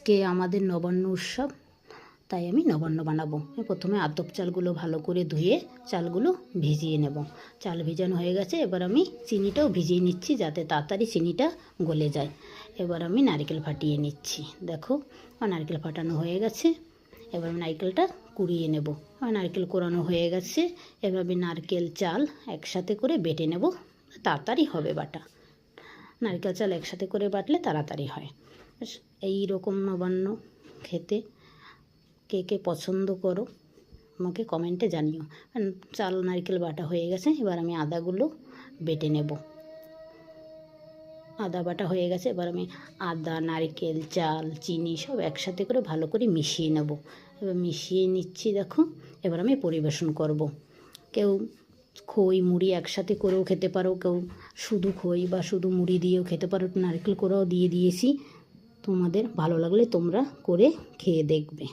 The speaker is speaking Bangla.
আজকে আমাদের নবান্ন উৎসব, তাই আমি নবান্ন বানাবো। প্রথমে আতপ চালগুলো ভালো করে ধুয়ে চালগুলো ভিজিয়ে নেব। চাল ভিজানো হয়ে গেছে, এবার আমি চিনিটাও ভিজিয়ে নিচ্ছি যাতে তাড়াতাড়ি চিনিটা গলে যায়। এবার আমি নারকেল ফাটিয়ে নিচ্ছি। দেখো আমার নারকেল ফাটানো হয়ে গেছে, এবার আমি নারকেলটা কুড়িয়ে নেব। আমার নারকেল কোরানো হয়ে গেছে, এবার আমি নারকেল চাল একসাথে করে বেটে নেব, তাড়াতাড়ি হবে বাটা। নারকেল চাল একসাথে করে বাটলে তাড়াতাড়ি হয়। এই রকম নবান্ন খেতে কে কে পছন্দ করো আমাকে কমেন্টে জানিও। চাল নারকেল বাটা হয়ে গেছে, এবার আমি আদাগুলো বেটে নেব। আদা বাটা হয়ে গেছে, এবার আমি আদা, নারকেল, চাল, চিনি সব একসাথে করে ভালো করে মিশিয়ে নেব। এবার মিশিয়ে নিচ্ছি দেখো। এবার আমি পরিবেশন করব। কেউ খই মুড়ি একসাথে করেও খেতে পারো, কেউ শুধু খই বা শুধু মুড়ি দিয়েও খেতে পারো, নারকেল কোড়াও দিয়ে দিয়েছি। তোমাদের ভালো লাগলে তোমরা করে খেয়ে দেখবে।